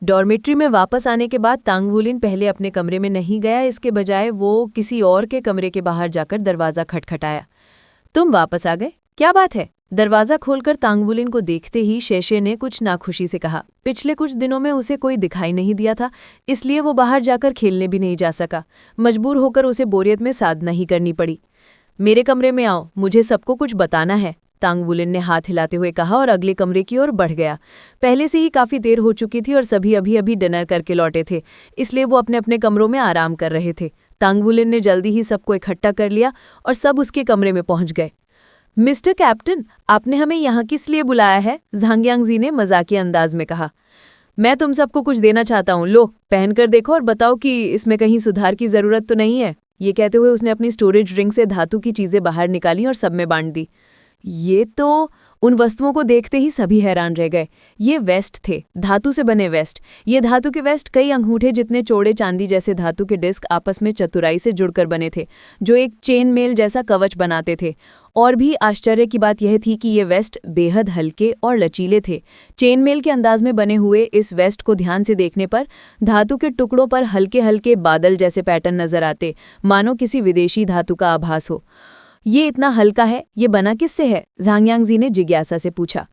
Dormitory में वापस आने के बाद तांगवुलिन पहले अपने कमरे में नहीं गया, इसके बजाय वो किसी और के कमरे के बाहर जाकर दरवाज़ा खटखटाया। तुम वापस आ गए, क्या बात है? दरवाज़ा खोलकर तांगवुलिन को देखते ही शेशे ने कुछ नाखुशी से कहा। पिछले कुछ दिनों में उसे कोई दिखाई नहीं दिया था, इसलिए वो बाहर जाकर खेलने भी नहीं जा सका। मजबूर होकर उसे बोरियत में साधना ही करनी पड़ी। मेरे कमरे में आओ, मुझे सबको कुछ बताना है, तांगवुलिन ने हाथ हिलाते हुए कहा और अगले कमरे की ओर बढ़ गया। पहले से ही काफ़ी देर हो चुकी थी और सभी अभी अभी डिनर करके लौटे थे, इसलिए वो अपने अपने कमरों में आराम कर रहे थे। तांगवुलिन ने जल्दी ही सबको इकट्ठा कर लिया और सब उसके कमरे में पहुंच गए। मिस्टर कैप्टन, आपने हमें यहाँ किस लिए बुलाया है? झांगयांगजी ने मजाकिया अंदाज में कहा। मैं तुम सबको कुछ देना चाहता हूँ, लो पहनकर देखो और बताओ कि इसमें कहीं सुधार की ज़रूरत तो नहीं है। ये कहते हुए उसने अपनी स्टोरेज रिंग से धातु की चीज़ें बाहर निकाली और सब में बांट दी। ये तो उन वस्तुओं को देखते ही सभी हैरान रह गए। ये वेस्ट थे, धातु से बने वेस्ट। ये धातु के वेस्ट कई अंगूठे जितने चौड़े चांदी जैसे धातु के डिस्क आपस में चतुराई से जुड़कर बने थे, जो एक चेन मेल जैसा कवच बनाते थे। और भी आश्चर्य की बात यह थी कि ये वेस्ट बेहद हल्के और लचीले थे। चेन मेल के अंदाज में बने हुए इस वेस्ट को ध्यान से देखने पर धातु के टुकड़ों पर हल्के हल्के बादल जैसे पैटर्न नजर आते, मानो किसी विदेशी धातु का आभास हो। ये इतना हल्का है, ये बना किससे है? झांगयांगजी ने जिज्ञासा से पूछा।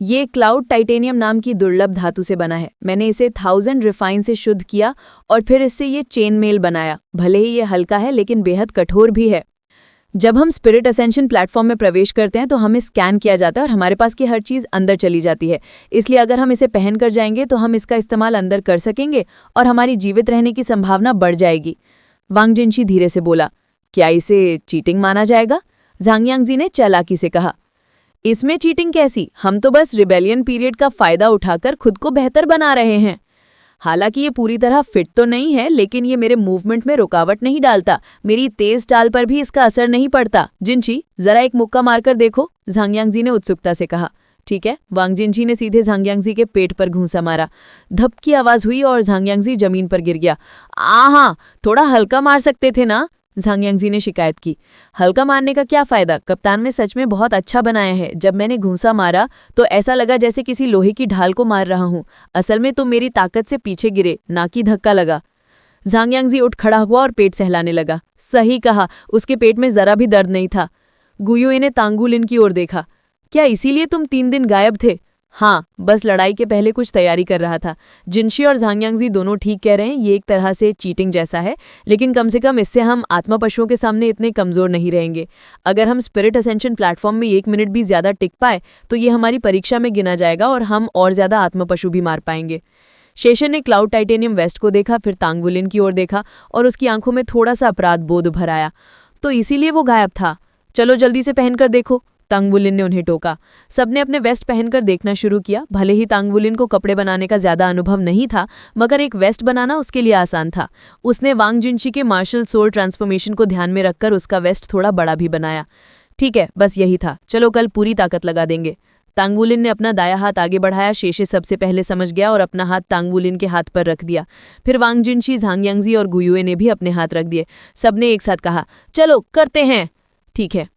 ये क्लाउड टाइटेनियम नाम की दुर्लभ धातु से बना है। मैंने इसे 1000 रिफाइन से शुद्ध किया और फिर इससे ये चेन मेल बनाया। भले ही ये हल्का है लेकिन बेहद कठोर भी है। जब हम स्पिरिट असेंशन प्लेटफॉर्म में प्रवेश करते हैं तो हमें स्कैन किया जाता है और हमारे पास की हर चीज़ अंदर चली जाती है। इसलिए अगर हम इसे पहन कर जाएंगे तो हम इसका इस्तेमाल अंदर कर सकेंगे और हमारी जीवित रहने की संभावना बढ़ जाएगी। वांग जिनशी धीरे से बोला। क्या इसे चीटिंग माना जाएगा? झांगयांगजी ने चालाकी से कहा। इसमें चीटिंग कैसी? हम तो बस रिबेलियन पीरियड का फायदा उठाकर खुद को बेहतर बना रहे हैं। हालांकि ये पूरी तरह फिट तो नहीं है, लेकिन ये मेरे मूवमेंट में रुकावट नहीं डालता। मेरी तेज चाल पर भी इसका असर नहीं पड़ता। जिनशी, जरा एक मुक्का मारकर देखो, झांगयांगजी ने उत्सुकता से कहा। ठीक है। वांग जिनशी ने सीधे झांगयांगजी के पेट पर घूंसा मारा। धप की आवाज हुई और झांगयांगजी जमीन पर गिर गया। आहा, थोड़ा हल्का मार सकते थे ना? झांगयांगजी ने शिकायत की। हल्का मारने का क्या फायदा? कप्तान ने सच में बहुत अच्छा बनाया है। जब मैंने घूंसा मारा तो ऐसा लगा जैसे किसी लोहे की ढाल को मार रहा हूं। असल में तुम मेरी ताकत से पीछे गिरे, ना कि धक्का लगा। झांगयांगजी उठ खड़ा हुआ और पेट सहलाने लगा। सही कहा, उसके पेट में जरा भी दर्द नहीं था। गुयुए ने तांगुलिन की ओर देखा। क्या इसीलिए तुम 3 दिन गायब थे? हाँ, बस लड़ाई के पहले कुछ तैयारी कर रहा था। जिनशी और झांगयांगजी दोनों ठीक कह रहे हैं, ये एक तरह से चीटिंग जैसा है, लेकिन कम से कम इससे हम आत्मा पशुओं के सामने इतने कमजोर नहीं रहेंगे। अगर हम स्पिरिट असेंशन प्लेटफॉर्म में 1 मिनट भी ज्यादा टिक पाए तो ये हमारी परीक्षा में गिना जाएगा और हम और ज्यादा आत्मा पशु भी मार पाएंगे। शेषन ने क्लाउड टाइटेनियम वेस्ट को देखा, फिर तांगवुलिन की ओर देखा और उसकी आंखों में थोड़ा सा अपराध बोध उभर आया। तो इसीलिए वो गायब था। चलो जल्दी से पहनकर देखो, तांगवुलिन ने उन्हें टोका। सबने अपने वेस्ट पहनकर देखना शुरू किया। भले ही तांगवुलिन को कपड़े बनाने का ज्यादा अनुभव नहीं था, मगर एक वेस्ट बनाना उसके लिए आसान था। उसने वांग जिनशी के मार्शल सोल ट्रांसफॉर्मेशन को ध्यान में रखकर उसका वेस्ट थोड़ा बड़ा भी बनाया। ठीक है, बस यही था। चलो कल पूरी ताकत लगा देंगे। तांगवुलिन ने अपना दाया हाथ आगे बढ़ाया। शेषे सबसे पहले समझ गया और अपना हाथ तांगवुलिन के हाथ पर रख दिया। फिर वांग जिनशी, झांगयांगजी और गुयुए ने भी अपने हाथ रख दिए। सबने एक साथ कहा, चलो करते हैं। ठीक है।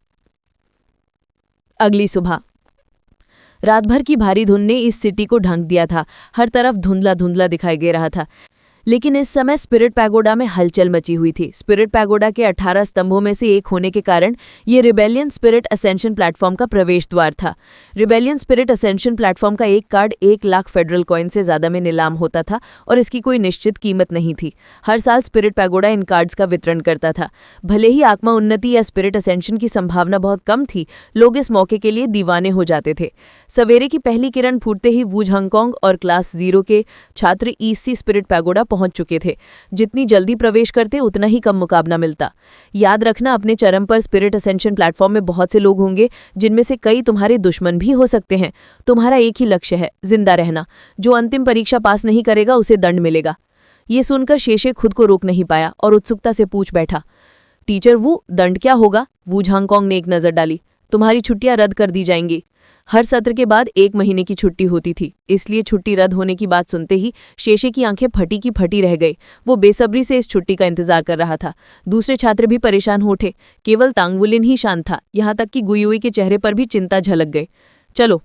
अगली सुबह रात भर की भारी धुंध ने इस सिटी को ढंक दिया था। हर तरफ धुंधला धुंधला दिखाई दे रहा था, लेकिन इस समय स्पिरिट पैगोडा में हलचल मची हुई थी। स्पिरिट पैगोडा के 18 स्तंभों में से एक होने के कारण ये रिबेलियन स्पिरिट असेंशन प्लेटफॉर्म का प्रवेश द्वार था। रिबेलियन स्पिरिट असेंशन प्लेटफॉर्म का एक कार्ड 1 लाख फेडरल कॉइन से ज्यादा में नीलाम होता था और इसकी कोई निश्चित कीमत नहीं थी। हर साल स्पिरिट पैगोडा इन कार्ड्स का वितरण करता था। भले ही आत्मा उन्नति या स्पिरिट असेंशन की संभावना बहुत कम थी, लोग इस मौके के लिए दीवाने हो जाते थे। सवेरे की पहली किरण फूटते ही वूज हांगकांग और क्लास 0 के छात्र ईसी स्पिरिट पैगोडा पहुंच चुके थे। जितनी जल्दी प्रवेश करते उतना ही कम मुकाबला मिलता। याद रखना, अपने चरम पर स्पिरिट असेंशन प्लेटफॉर्म में बहुत से लोग होंगे, जिनमें से कई तुम्हारे दुश्मन भी हो सकते हैं। तुम्हारा एक ही लक्ष्य है, जिंदा रहना। जो अंतिम परीक्षा पास नहीं करेगा उसे दंड मिलेगा। ये सुनकर शेषे खुद को रोक नहीं पाया और उत्सुकता से पूछ बैठा, टीचर वू, दंड क्या होगा? वूज हांगकांग ने एक नजर डाली। तुम्हारी छुट्टियां रद्द कर दी जाएंगी। हर सत्र के बाद 1 महीने की छुट्टी होती थी, इसलिए छुट्टी रद्द होने की बात सुनते ही शेषे की आंखें फटी की फटी रह गई। वो बेसब्री से इस छुट्टी का इंतजार कर रहा था। दूसरे छात्र भी परेशान हो उठे। केवल तांगवुलिन ही शांत था, यहाँ तक कि गुयुई के चेहरे पर भी चिंता झलक गई। चलो।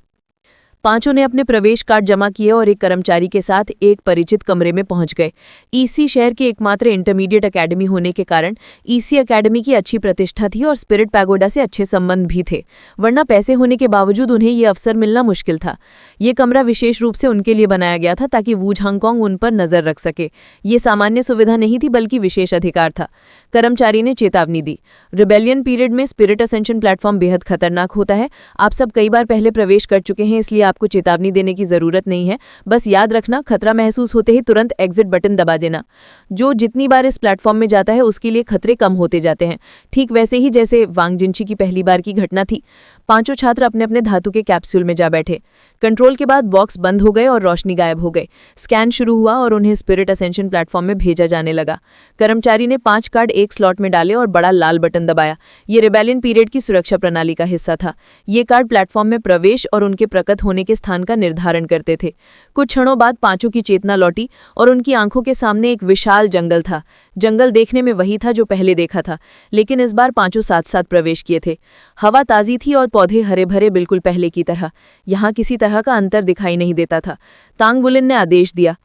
पांचों ने अपने प्रवेश कार्ड जमा किए और एक कर्मचारी के साथ एक परिचित कमरे में पहुंच गए। ईसी शहर की एकमात्र इंटरमीडिएट एकेडमी होने के कारण ईसी एकेडमी की अच्छी प्रतिष्ठा थी और स्पिरिट पैगोडा से अच्छे संबंध भी थे, वरना पैसे होने के बावजूद उन्हें ये अवसर मिलना मुश्किल था। ये कमरा विशेष रूप से उनके लिए बनाया गया था ताकि वू झांगकोंग उन पर नजर रख सके। ये सामान्य सुविधा नहीं थी बल्कि विशेष अधिकार था। कर्मचारी ने चेतावनी दी, रिबेलियन पीरियड में स्पिरिट असेंशन प्लेटफॉर्म बेहद खतरनाक होता है। आप सब कई बार पहले प्रवेश कर चुके हैं, इसलिए आपको चेतावनी देने की जरूरत नहीं है। बस याद रखना, खतरा महसूस होते ही तुरंत एग्जिट बटन दबा देना। जो जितनी बार इस प्लेटफॉर्म में जाता है उसके लिए खतरे कम होते जाते हैं, ठीक वैसे ही जैसे वांग जिनची की पहली बार की घटना थी। पांचों छात्र अपने अपने धातु के कैप्सूल में जा बैठे। कंट्रोल के बाद बॉक्स बंद हो गए और रोशनी गायब हो गई। स्कैन शुरू हुआ और उन्हें स्पिरिट असेंशन प्लेटफॉर्म में भेजा जाने लगा। कर्मचारी ने 5 कार्ड एक स्लॉट में डाले और बड़ा लाल बटन दबाया। ये रिबेलियन पीरियड की सुरक्षा प्रणाली का हिस्सा था। ये कार्ड प्लेटफॉर्म में प्रवेश और उनके प्रकट होने के स्थान का निर्धारण करते थे। कुछ क्षणों बाद पांचों की चेतना लौटी और उनकी आंखों के सामने एक विशाल जंगल था। जंगल देखने में वही था जो पहले देखा था, लेकिन इस बार पांचों साथ साथ प्रवेश किए थे। हवा ताजी थी और पौधे हरे भरे, बिल्कुल पहले की तरह। यहाँ किसी तरह का अंतर दिखाई नहीं देता था। तांग बुलिन ने आदेश दिया,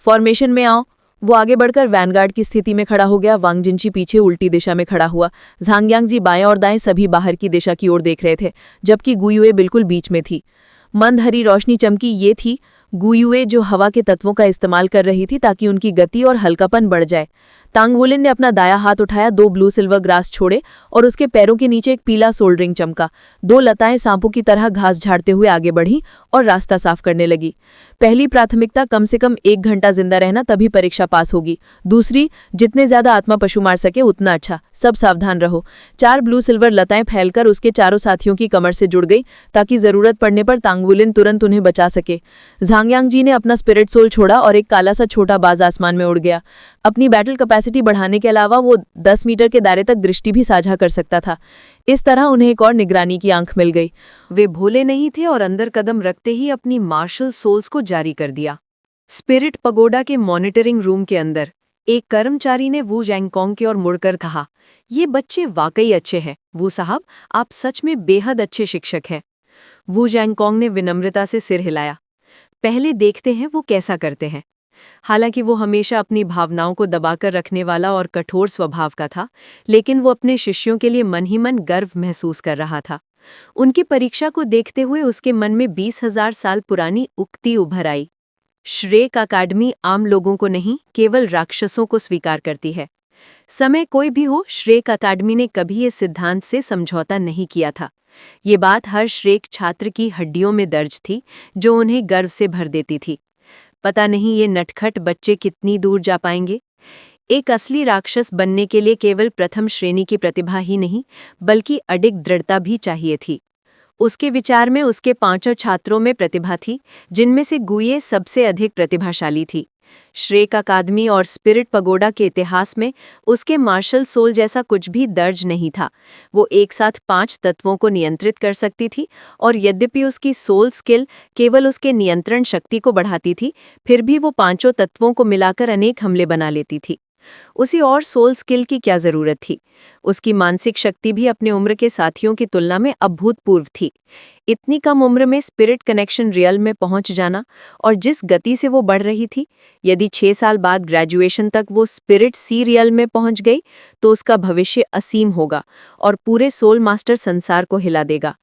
फॉर्मेशन में आओ। वो आगे बढ़कर वैनगार्ड की स्थिति में खड़ा हो गया। वांग जिनची पीछे उल्टी दिशा में खड़ा हुआ। झांगयांगजी बाएं और दाएं सभी बाहर की दिशा की ओर देख रहे थे, जबकि गुयुए बिल्कुल बीच में थी। मंद हरी रोशनी चमकी। ये थी गुयुए जो हवा के तत्वों का इस्तेमाल कर रही थी ताकि उनकी गति और हल्कापन बढ़ जाए। तांग वुलिन ने अपना दाया हाथ उठाया, 2 ब्लू सिल्वर ग्रास छोड़े और उसके पैरों के नीचे एक पीला सोल्डरिंग चमका। 2 लताएं सांपों की तरह घास झाड़ते हुए आगे बढ़ी और रास्ता साफ करने लगी। पहली प्राथमिकता, कम से कम 1 घंटा जिंदा रहना, तभी परीक्षा पास होगी। दूसरी, जितने ज्यादा आत्मा पशु मार सके उतना अच्छा। सब सावधान रहो। 4 ब्लू सिल्वर लताएं फैलकर उसके चारों साथियों की कमर से जुड़ गई ताकि जरूरत पड़ने पर तांग वुलिन तुरंत उन्हें बचा सके। झांगयांगजी ने अपना स्पिरिट सोल छोड़ा और एक काला सा छोटा बाज आसमान में उड़ गया। अपनी बैटल कैपेसिटी बढ़ाने के अलावा वो 10 मीटर के दायरे तक दृष्टि भी साझा कर सकता था। इस तरह उन्हें एक और निगरानी की आंख मिल गई। वे भोले नहीं थे और अंदर कदम रखते ही अपनी मार्शल सोल्स को जारी कर दिया। स्पिरिट पगोडा के मॉनिटरिंग रूम के अंदर एक कर्मचारी ने वू झांगकोंग की ओर मुड़कर कहा, ये बच्चे वाकई अच्छे हैं वू साहब, आप सच में बेहद अच्छे शिक्षक हैं। वू झांगकोंग ने विनम्रता से सिर हिलाया। पहले देखते हैं वो कैसा करते हैं। हालांकि वो हमेशा अपनी भावनाओं को दबाकर रखने वाला और कठोर स्वभाव का था, लेकिन वो अपने शिष्यों के लिए मन ही मन गर्व महसूस कर रहा था। उनकी परीक्षा को देखते हुए उसके मन में 20,000 साल पुरानी उक्ति उभर आई, श्रेक अकादमी आम लोगों को नहीं, केवल राक्षसों को स्वीकार करती है। समय कोई भी हो, श्रेक अकादमी ने कभी इस सिद्धांत से समझौता नहीं किया था। ये बात हर श्रेक छात्र की हड्डियों में दर्ज थी, जो उन्हें गर्व से भर देती थी। पता नहीं ये नटखट बच्चे कितनी दूर जा पाएंगे। एक असली राक्षस बनने के लिए केवल प्रथम श्रेणी की प्रतिभा ही नहीं, बल्कि अडिग दृढ़ता भी चाहिए थी। उसके विचार में उसके 5 छात्रों में प्रतिभा थी, जिनमें से गुये सबसे अधिक प्रतिभाशाली थी। श्रेक अकादमी और स्पिरिट पगोडा के इतिहास में उसके मार्शल सोल जैसा कुछ भी दर्ज नहीं था। वो एक साथ 5 तत्वों को नियंत्रित कर सकती थी, और यद्यपि उसकी सोल स्किल केवल उसके नियंत्रण शक्ति को बढ़ाती थी, फिर भी वो 5 तत्वों को मिलाकर अनेक हमले बना लेती थी। उसी और सोल स्किल की क्या जरूरत थी? उसकी मानसिक शक्ति भी अपने उम्र के साथियों की तुलना में अभूतपूर्व थी। इतनी कम उम्र में स्पिरिट कनेक्शन रियल में पहुंच जाना, और जिस गति से वो बढ़ रही थी, यदि 6 साल बाद ग्रेजुएशन तक वो स्पिरिट सी रियल में पहुंच गई तो उसका भविष्य असीम होगा और पूरे सोल मास्टर संसार को हिला देगा।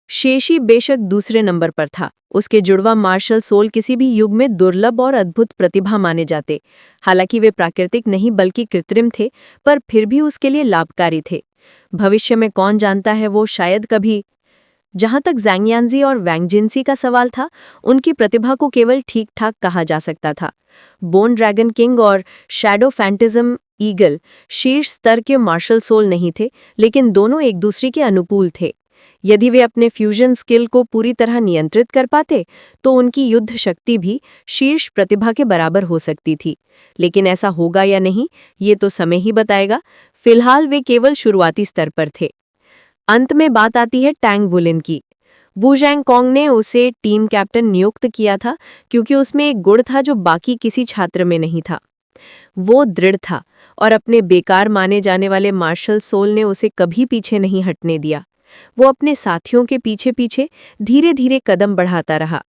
शेषी बेशक दूसरे नंबर पर था। उसके जुड़वा मार्शल सोल किसी भी युग में दुर्लभ और अद्भुत प्रतिभा माने जाते। हालांकि वे प्राकृतिक नहीं बल्कि कृत्रिम थे, पर फिर भी उसके लिए लाभकारी थे। भविष्य में कौन जानता है, वो शायद कभी। जहां तक झांगयांजी और वांग जिनसी का सवाल था, उनकी प्रतिभा को केवल ठीक ठाक कहा जा सकता था। बोन ड्रैगन किंग और शैडो फैंटिज्म ईगल शीर्ष स्तर के मार्शल सोल नहीं थे, लेकिन दोनों एक दूसरे के अनुकूल थे। यदि वे अपने फ्यूजन स्किल को पूरी तरह नियंत्रित कर पाते तो उनकी युद्ध शक्ति भी शीर्ष प्रतिभा के बराबर हो सकती थी। लेकिन ऐसा होगा या नहीं, ये तो समय ही बताएगा। फिलहाल वे केवल शुरुआती स्तर पर थे। अंत में बात आती है तांग वुलिन की। वू झांगकोंग ने उसे टीम कैप्टन नियुक्त किया था क्योंकि उसमें एक गुण था जो बाकी किसी छात्र में नहीं था। वो दृढ़ था और अपने बेकार माने जाने वाले मार्शल सोल ने उसे कभी पीछे नहीं हटने दिया। वो अपने साथियों के पीछे पीछे धीरे धीरे कदम बढ़ाता रहा।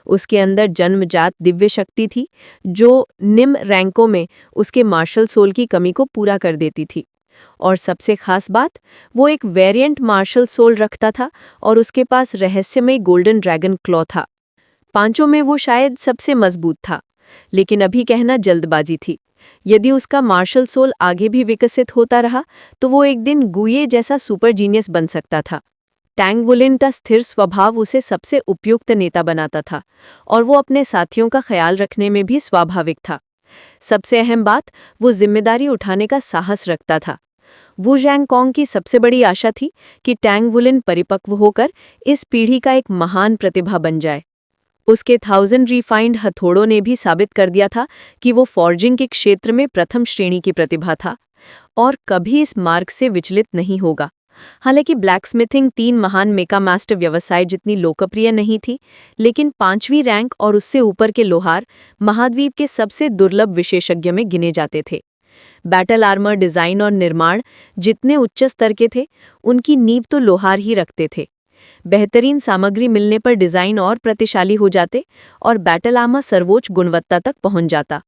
उसके अंदर जन्मजात दिव्य शक्ति थी जो निम्न रैंकों में उसके मार्शल सोल की कमी को पूरा कर देती थी। और सबसे खास बात, वो एक वेरिएंट मार्शल सोल रखता था और उसके पास रहस्यमय गोल्डन ड्रैगन क्लॉ था। पांचों में वो शायद सबसे मजबूत था, लेकिन अभी कहना जल्दबाजी थी। यदि उसका मार्शल सोल आगे भी विकसित होता रहा तो वो एक दिन गुये जैसा सुपर जीनियस बन सकता था। टैंग वुलिन का स्थिर स्वभाव उसे सबसे उपयुक्त नेता बनाता था और वो अपने साथियों का ख्याल रखने में भी स्वाभाविक था। सबसे अहम बात, वो जिम्मेदारी उठाने का साहस रखता था। वू ज़ैंग की सबसे बड़ी आशा थी कि टैंग वुलिन परिपक्व होकर इस पीढ़ी का एक महान प्रतिभा बन जाए। उसके 1000 रिफाइंड हथौड़ों ने भी साबित कर दिया था कि वो फॉर्जिंग के क्षेत्र में प्रथम श्रेणी की प्रतिभा था और कभी इस मार्ग से विचलित नहीं होगा। हालांकि ब्लैकस्मिथिंग 3 महान मेका मास्टर व्यवसाय जितनी लोकप्रिय नहीं थी, लेकिन 5वीं रैंक और उससे ऊपर के लोहार महाद्वीप के सबसे दुर्लभ विशेषज्ञ में गिने जाते थे। बैटल आर्मर डिजाइन और निर्माण जितने उच्च स्तर के थे, उनकी नींव तो लोहार ही रखते थे। बेहतरीन सामग्री मिलने पर डिजाइन और प्रतिशाली हो जाते और बैटल आर्मर सर्वोच्च गुणवत्ता तक पहुंच जाता।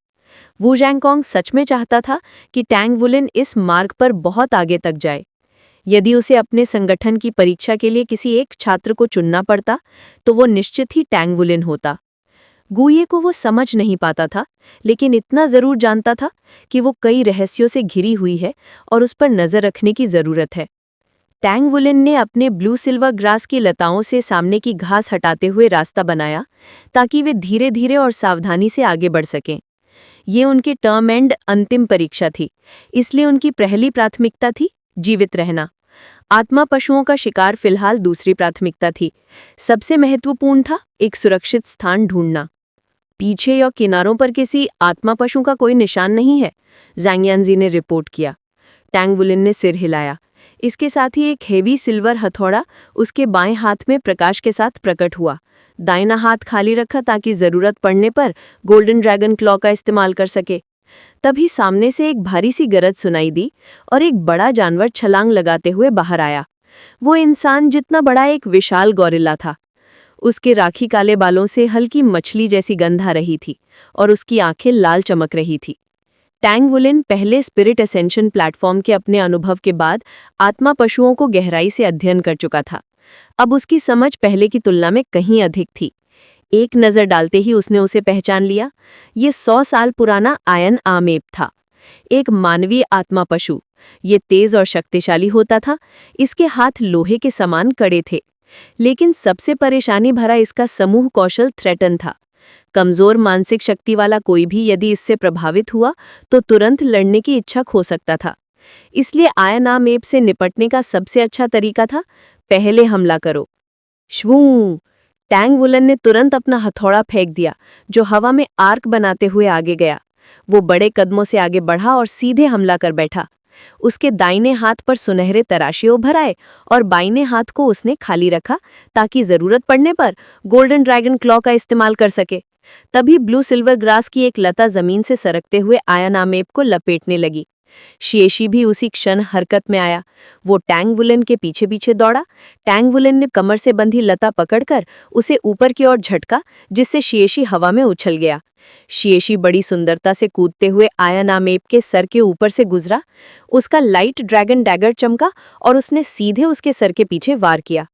वू ज़ैंग सच में चाहता था कि टैंग वुलिन इस मार्ग पर बहुत आगे तक जाए। यदि उसे अपने संगठन की परीक्षा के लिए किसी एक छात्र को चुनना पड़ता तो वो निश्चित ही टैंग वुलिन होता। गुये को वो समझ नहीं पाता था, लेकिन इतना जरूर जानता था कि वो कई रहस्यों से घिरी हुई है और उस पर नजर रखने की जरूरत है। टैंग वुलिन ने अपने ब्लू सिल्वर ग्रास की लताओं से सामने की घास हटाते हुए रास्ता बनाया ताकि वे धीरे धीरे और सावधानी से आगे बढ़ सकें। ये उनकी टर्म एंड अंतिम परीक्षा थी, इसलिए उनकी पहली प्राथमिकता थी जीवित रहना। आत्मा पशुओं का शिकार फिलहाल दूसरी प्राथमिकता थी। सबसे महत्वपूर्ण था एक सुरक्षित स्थान ढूंढना। पीछे या किनारों पर किसी आत्मा पशु का कोई निशान नहीं है, ज़ैंग यानज़ी ने रिपोर्ट किया। टैंग वुलिन ने सिर हिलाया। इसके साथ ही एक हेवी सिल्वर हथौड़ा उसके बाएं हाथ में प्रकाश के साथ प्रकट हुआ। दाहिना हाथ खाली रखा ताकि जरूरत पड़ने पर गोल्डन ड्रैगन क्लॉ का इस्तेमाल कर सके। तभी सामने से एक भारी सी गरज सुनाई दी और एक बड़ा जानवर छलांग लगाते हुए बाहर आया। वो इंसान जितना बड़ा एक विशाल गौरिल्ला था। उसके राखी काले बालों से हल्की मछली जैसी गंध आ रही थी और उसकी आंखें लाल चमक रही थी। टैंग वुलिन पहले स्पिरिट असेंशन प्लेटफॉर्म के अपने अनुभव के बाद आत्मा पशुओं को गहराई से अध्ययन कर चुका था। अब उसकी समझ पहले की तुलना में कहीं अधिक थी। एक नज़र डालते ही उसने उसे पहचान लिया। ये 100 साल पुराना आयन आमेब था, एक मानवीय आत्मा पशु। ये तेज और शक्तिशाली होता था। इसके हाथ लोहे के समान कड़े थे, लेकिन सबसे परेशानी भरा इसका समूह कौशल थ्रेटन था। कमजोर मानसिक शक्ति वाला कोई भी यदि इससे प्रभावित हुआ तो तुरंत लड़ने की इच्छा खो सकता था। इसलिए आयन आमेब से निपटने का सबसे अच्छा तरीका था पहले हमला करो। श्वूं! टैंग वुलिन ने तुरंत अपना हथौड़ा फेंक दिया, जो हवा में आर्क बनाते हुए आगे गया। वो बड़े कदमों से आगे बढ़ा और सीधे हमला कर बैठा। उसके दाहिने हाथ पर सुनहरे तराशे उभर आए और बाइने हाथ को उसने खाली रखा ताकि जरूरत पड़ने पर गोल्डन ड्रैगन क्लॉ का इस्तेमाल कर सके। तभी ब्लू सिल्वर ग्रास की एक लता जमीन से सरकते हुए आयन आमेब को लपेटने लगी। शिएशी भी उसी क्षण हरकत में आया। वो टैंग वुलिन के पीछे पीछे दौड़ा। टैंग वुलिन ने कमर से बंधी लता पकड़कर उसे ऊपर की ओर झटका, जिससे शिएशी हवा में उछल गया। शिएशी बड़ी सुंदरता से कूदते हुए आयन आमेब के सर के ऊपर से गुजरा। उसका लाइट ड्रैगन डैगर चमका और उसने सीधे उसके सर के पीछे वार किया।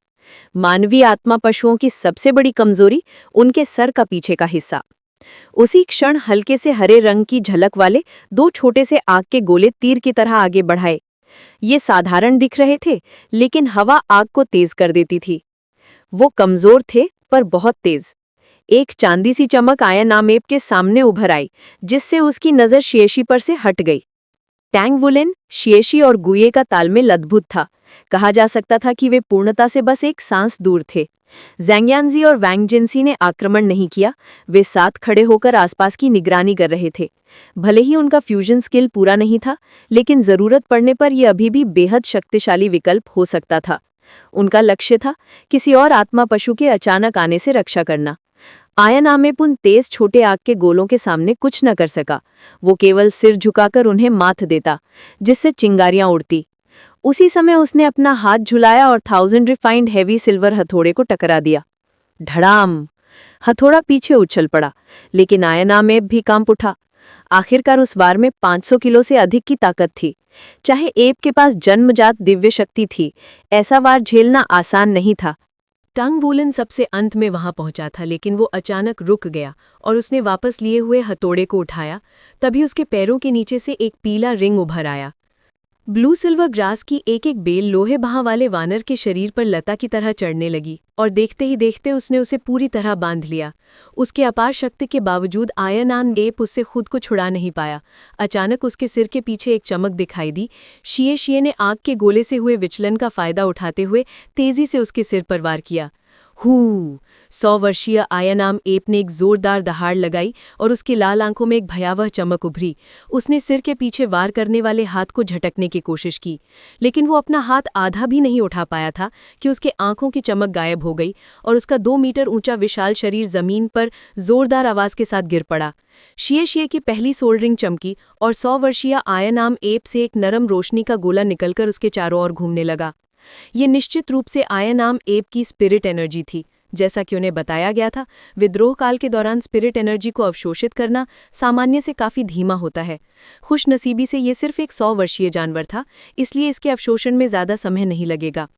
मानवीय आत्मा पशुओं की सबसे बड़ी कमजोरी उनके सर का पीछे का हिस्सा। उसी क्षण हल्के से हरे रंग की झलक वाले 2 छोटे से आग के गोले तीर की तरह आगे बढ़ाए। ये साधारण दिख रहे थे, लेकिन हवा आग को तेज कर देती थी। वो कमजोर थे पर बहुत तेज। एक चांदी सी चमक आयन आमेब के सामने उभर आई, जिससे उसकी नजर शिएशी पर से हट गई। टैंग वुलिन, शिएशी और गुये का तालमेल अद्भुत था। कहा जा सकता था कि वे पूर्णता से बस एक सांस दूर थे। ज़ैंग यानज़ी और वैंग जिनसी ने आक्रमण नहीं किया। वे साथ खड़े होकर आसपास की निगरानी कर रहे थे। भले ही उनका फ्यूजन स्किल पूरा नहीं था, लेकिन जरूरत पड़ने पर यह अभी भी बेहद शक्तिशाली विकल्प हो सकता था। उनका लक्ष्य था किसी और आत्मा पशु के अचानक आने से रक्षा करना। आयन आमेब उन तेज छोटे आग के गोलों के सामने कुछ न कर सका। वो केवल सिर झुकाकर उन्हें मात देता, जिससे चिंगारियां उड़ती। उसी समय उसने अपना हाथ झुलाया और 1000 रिफाइंड हेवी सिल्वर हथौड़े को टकरा दिया। धड़ाम! हथौड़ा पीछे उछल पड़ा, लेकिन आयनाम एप भी कांप उठा। आखिरकार उस वार में 500 किलो से अधिक की ताकत थी। चाहे एप के पास जन्मजात दिव्य शक्ति थी, ऐसा वार झेलना आसान नहीं था। टांग वूलन सबसे अंत में वहां पहुंचा था, लेकिन वो अचानक रुक गया और उसने वापस लिए हुए हथौड़े को उठाया। तभी उसके पैरों के नीचे से एक पीला रिंग उभर आया। ब्लू सिल्वर ग्रास की एक एक बेल लोहे बहा वाले वानर के शरीर पर लता की तरह चढ़ने लगी और देखते ही देखते उसने उसे पूरी तरह बांध लिया। उसके अपार शक्ति के बावजूद आयनान एप उससे खुद को छुड़ा नहीं पाया। अचानक उसके सिर के पीछे एक चमक दिखाई दी। शिए शिए ने आग के गोले से हुए विचलन का फायदा उठाते हुए तेजी से उसके सिर पर वार किया। हू! 100 वर्षीय आयनाम एप ने एक जोरदार दहाड़ लगाई और उसकी लाल आंखों में एक भयावह चमक उभरी। उसने सिर के पीछे वार करने वाले हाथ को झटकने की कोशिश की, लेकिन वो अपना हाथ आधा भी नहीं उठा पाया था कि उसके आंखों की चमक गायब हो गई और उसका 2 मीटर ऊंचा विशाल शरीर जमीन पर जोरदार आवाज के साथ गिर पड़ा। शिए शिए की पहली सोल रिंग चमकी और 100 वर्षीय आयनाम एप से एक नरम रोशनी का गोला निकलकर उसके चारों ओर घूमने लगा। ये निश्चित रूप से आयनाम एप की स्पिरिट एनर्जी थी। जैसा कि उन्हें बताया गया था, विद्रोह काल के दौरान स्पिरिट एनर्जी को अवशोषित करना सामान्य से काफ़ी धीमा होता है। खुशनसीबी से ये सिर्फ एक 100 वर्षीय जानवर था, इसलिए इसके अवशोषण में ज़्यादा समय नहीं लगेगा।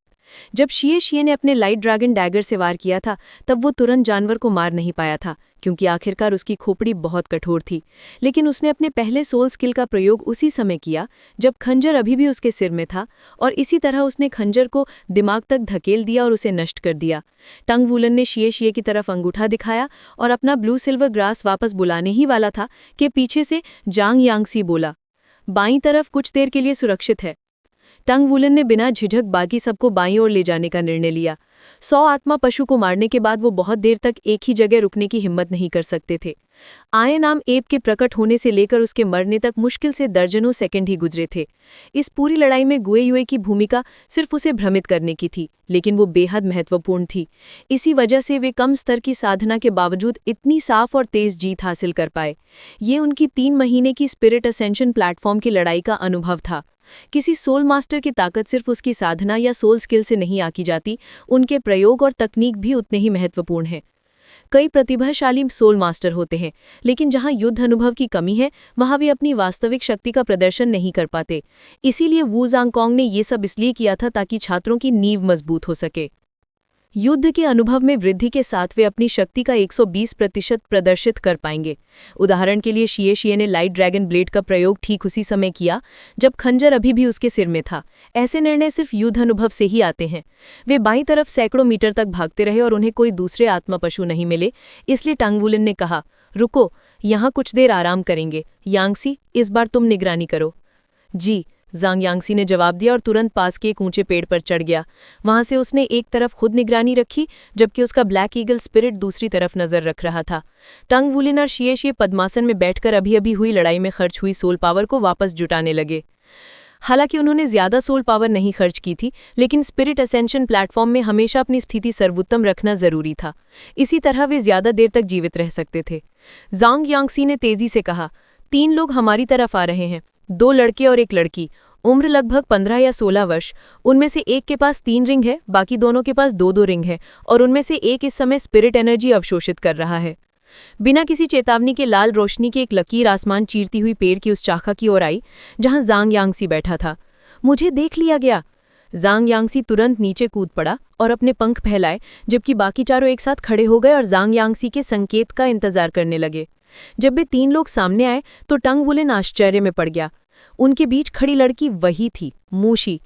जब शिए शिए ने अपने लाइट ड्रैगन डैगर से वार किया था, तब वो तुरंत जानवर को मार नहीं पाया था, क्योंकि आखिरकार उसकी खोपड़ी बहुत कठोर थी। लेकिन उसने अपने पहले सोल स्किल का प्रयोग उसी समय किया जब खंजर अभी भी उसके सिर में था, और इसी तरह उसने खंजर को दिमाग तक धकेल दिया और उसे नष्ट कर दिया। टंग वूलन ने शिए शिए की तरफ अंगूठा दिखाया और अपना ब्लू सिल्वर ग्रास वापस बुलाने ही वाला था कि पीछे से जांग यांगसी बोला, बाईं तरफ कुछ देर के लिए सुरक्षित है। टंग वूलन ने बिना झिझक बाकी सबको बाईं ओर ले जाने का निर्णय लिया। 100 आत्मा पशु को मारने के बाद वो बहुत देर तक एक ही जगह रुकने की हिम्मत नहीं कर सकते थे। आयनाम एप के प्रकट होने से लेकर उसके मरने तक मुश्किल से दर्जनों सेकंड ही गुजरे थे। इस पूरी लड़ाई में गुए युए की भूमिका सिर्फ उसे भ्रमित करने की थी, लेकिन वो बेहद महत्वपूर्ण थी। इसी वजह से वे कम स्तर की साधना के बावजूद इतनी साफ और तेज जीत हासिल कर पाए। ये उनकी 3 महीने की स्पिरिट असेंशन प्लेटफॉर्म की लड़ाई का अनुभव था। किसी सोल मास्टर की ताकत सिर्फ उसकी साधना या सोल स्किल से नहीं आकी जाती, उनके प्रयोग और तकनीक भी उतने ही महत्वपूर्ण हैं। कई प्रतिभाशाली सोल मास्टर होते हैं, लेकिन जहां युद्ध अनुभव की कमी है, वहां वे अपनी वास्तविक शक्ति का प्रदर्शन नहीं कर पाते। इसीलिए वू ज़ांगकोंग ने ये सब इसलिए किया था ताकि छात्रों की नींव मजबूत हो सके। युद्ध के अनुभव में वृद्धि के साथ वे अपनी शक्ति का 120% प्रदर्शित कर पाएंगे। उदाहरण के लिए शिए शिए ने लाइट ड्रैगन ब्लेड का प्रयोग ठीक उसी समय किया जब खंजर अभी भी उसके सिर में था। ऐसे निर्णय सिर्फ युद्ध अनुभव से ही आते हैं। वे बाईं तरफ सैकड़ों मीटर तक भागते रहे और उन्हें कोई दूसरे आत्मा पशु नहीं मिले, इसलिए टांग वूलन ने कहा, रुको, यहाँ कुछ देर आराम करेंगे। यांगसी, इस बार तुम निगरानी करो। जी, जांग यांगसी ने जवाब दिया और तुरंत पास के एक ऊंचे पेड़ पर चढ़ गया। वहां से उसने एक तरफ खुद निगरानी रखी, जबकि उसका ब्लैक ईगल स्पिरिट दूसरी तरफ नजर रख रहा था। टंग वूलिन और शिए शिए पद्मासन में बैठकर अभी अभी हुई लड़ाई में खर्च हुई सोल पावर को वापस जुटाने लगे। हालांकि उन्होंने ज्यादा सोल पावर नहीं खर्च की थी, लेकिन स्पिरिट असेंशन प्लेटफॉर्म में हमेशा अपनी स्थिति सर्वोत्तम रखना जरूरी था। इसी तरह वे ज्यादा देर तक जीवित रह सकते थे। जांग यांगसी ने तेजी से कहा, 3 लोग हमारी तरफ आ रहे हैं, 2 लड़के और एक लड़की, उम्र लगभग 15 या 16 वर्ष। उनमें से एक के पास 3 रिंग है, बाकी दोनों के पास 2-2 रिंग है, और उनमें से एक इस समय स्पिरिट एनर्जी अवशोषित कर रहा है। बिना किसी चेतावनी के लाल रोशनी की एक लकीर आसमान चीरती हुई पेड़ की उस शाखा की ओर आई जहां जांग यांगसी बैठा था। मुझे देख लिया गया। जांग यांगसी तुरंत नीचे कूद पड़ा और अपने पंख फैलाए, जबकि बाकी चारों एक साथ खड़े हो गए और जांग यांगसी के संकेत का इंतजार करने लगे। जब वे 3 लोग सामने आए तो टंग वूलिन आश्चर्य में पड़ गया। उनके बीच खड़ी लड़की वही थी, मूशी।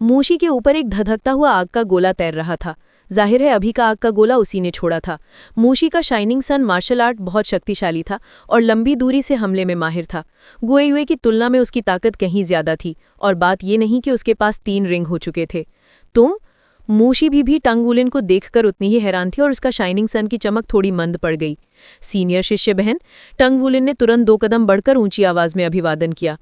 मूशी के ऊपर एक धधकता हुआ आग का गोला तैर रहा था। जाहिर है अभी का आग का गोला उसी ने छोड़ा था। मूशी का शाइनिंग सन मार्शल आर्ट बहुत शक्तिशाली था और लंबी दूरी से हमले में माहिर था। गुए युए की तुलना में उसकी ताकत कहीं ज्यादा थी, और बात ये नहीं कि उसके पास 3 रिंग हो चुके थे। तुम? मूशी भी टंग वूलिन को देखकर उतनी ही हैरान थी और उसका शाइनिंग सन की चमक थोड़ी मंद पड़ गई। सीनियर शिष्य बहन, टंग वूलिन ने तुरंत 2 कदम बढ़कर ऊंची आवाज में अभिवादन किया।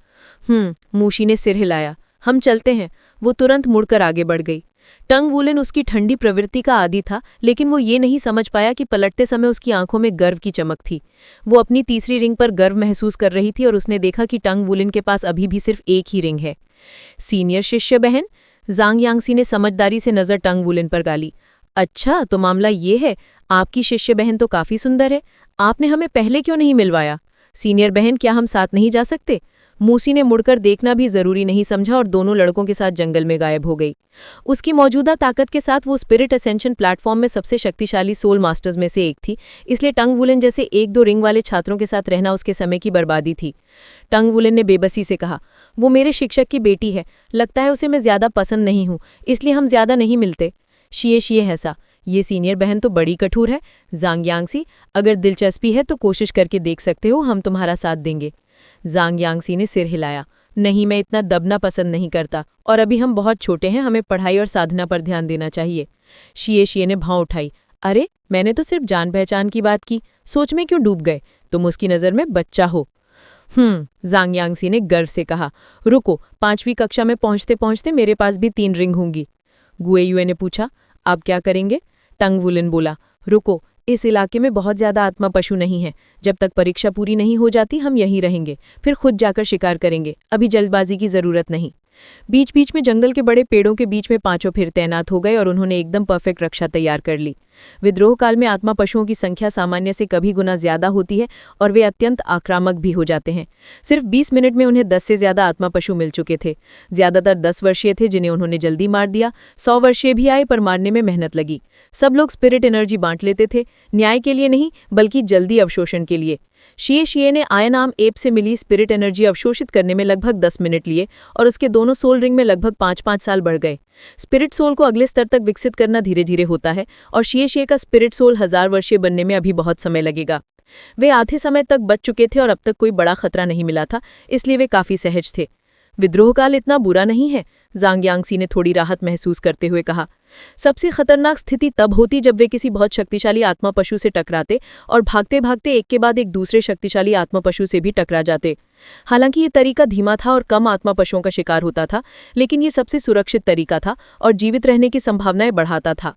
मूशी ने सिर हिलाया। हम चलते हैं। वो तुरंत मुड़कर आगे बढ़ गई। टंग वूलिन उसकी ठंडी प्रवृत्ति का आदी था, लेकिन वो ये नहीं समझ पाया कि पलटते समय उसकी आंखों में गर्व की चमक थी। वो अपनी तीसरी रिंग पर गर्व महसूस कर रही थी और उसने देखा कि टंग वूलिन के पास अभी भी सिर्फ एक ही रिंग है। सीनियर शिष्य बहन, जांग यांगसी ने समझदारी से नजर टंग वूलिन पर डाली। अच्छा, तो मामला ये है। आपकी शिष्य बहन तो काफी सुंदर है, आपने हमें पहले क्यों नहीं मिलवाया? सीनियर बहन, क्या हम साथ नहीं जा सकते? मूसी ने मुड़कर देखना भी जरूरी नहीं समझा और दोनों लड़कों के साथ जंगल में गायब हो गई। उसकी मौजूदा ताकत के साथ वो स्पिरिट असेंशन प्लेटफॉर्म में सबसे शक्तिशाली सोल मास्टर्स में से एक थी, इसलिए टंग वुलेन जैसे एक दो रिंग वाले छात्रों के साथ रहना उसके समय की बर्बादी थी। टंग वुलेन ने बेबसी से कहा, वो मेरे शिक्षक की बेटी है, लगता है उसे मैं ज्यादा पसंद नहीं हूँ, इसलिए हम ज्यादा नहीं मिलते। शिए हंसा, ये सीनियर बहन तो बड़ी कठोर है। ज़ांग यांगसी, अगर दिलचस्पी है तो कोशिश करके देख सकते हो, हम तुम्हारा साथ देंगे। ज़ांग यांगसी ने सिर हिलाया, नहीं, मैं इतना दबना पसंद नहीं करता, और अभी हम बहुत छोटे हैं, हमें पढ़ाई और साधना पर ध्यान देना चाहिए। शिए ने भाव उठाई, अरे मैंने तो सिर्फ जान पहचान की बात की, सोच में क्यों डूब गए? तुम उसकी नज़र में बच्चा हो। ज़ांग यांगसी ने गर्व से कहा, रुको, 5वीं कक्षा में पहुंचते पहुंचते मेरे पास भी 3 रिंग होंगी। गुएयुए ने पूछा, आप क्या करेंगे? टंग वुलेन बोला, रुको, इस इलाके में बहुत ज्यादा आत्मा पशु नहीं है, जब तक परीक्षा पूरी नहीं हो जाती हम यहीं रहेंगे, फिर खुद जाकर शिकार करेंगे, अभी जल्दबाजी की जरूरत नहीं। बीच बीच में जंगल के बड़े पेड़ों के बीच में 5 फिर तैनात हो गए और उन्होंने एकदम परफेक्ट रक्षा तैयार कर ली। विद्रोह काल में आत्मा पशुओं की संख्या सामान्य से कभी गुना ज्यादा होती है और वे अत्यंत आक्रामक भी हो जाते हैं। सिर्फ 20 मिनट में उन्हें 10 से ज्यादा आत्मा पशु मिल चुके थे। ज्यादातर 10 वर्षीय थे जिन्हें उन्होंने जल्दी मार दिया, 100 वर्षीय भी आए पर मारने में मेहनत लगी। सब लोग स्पिरिट एनर्जी बांट लेते थे, न्याय के लिए नहीं बल्कि जल्दी अवशोषण के लिए। शिए ने आयनाम एप से मिली स्पिरिट एनर्जी अवशोषित करने में लगभग 10 मिनट लिए और उसके दोनों सोल रिंग में लगभग 5-5 साल बढ़ गए। स्पिरिट सोल को अगले स्तर तक विकसित करना धीरे धीरे होता है और शिए का स्पिरिट सोल 1000 वर्षीय बनने में अभी बहुत समय लगेगा। वे आधे समय तक बच चुके थे और अब तक कोई बड़ा खतरा नहीं मिला था, इसलिए वे काफी सहज थे। विद्रोह काल इतना बुरा नहीं है, ज़ांग यांगसी ने थोड़ी राहत महसूस करते हुए कहा। सबसे खतरनाक स्थिति तब होती जब वे किसी बहुत शक्तिशाली आत्मा पशु से टकराते और भागते भागते एक के बाद एक दूसरे शक्तिशाली आत्मा पशु से भी टकरा जाते। हालांकि ये तरीका धीमा था और कम आत्मा पशुओं का शिकार होता था, लेकिन ये सबसे सुरक्षित तरीका था और जीवित रहने की संभावनाएं बढ़ाता था।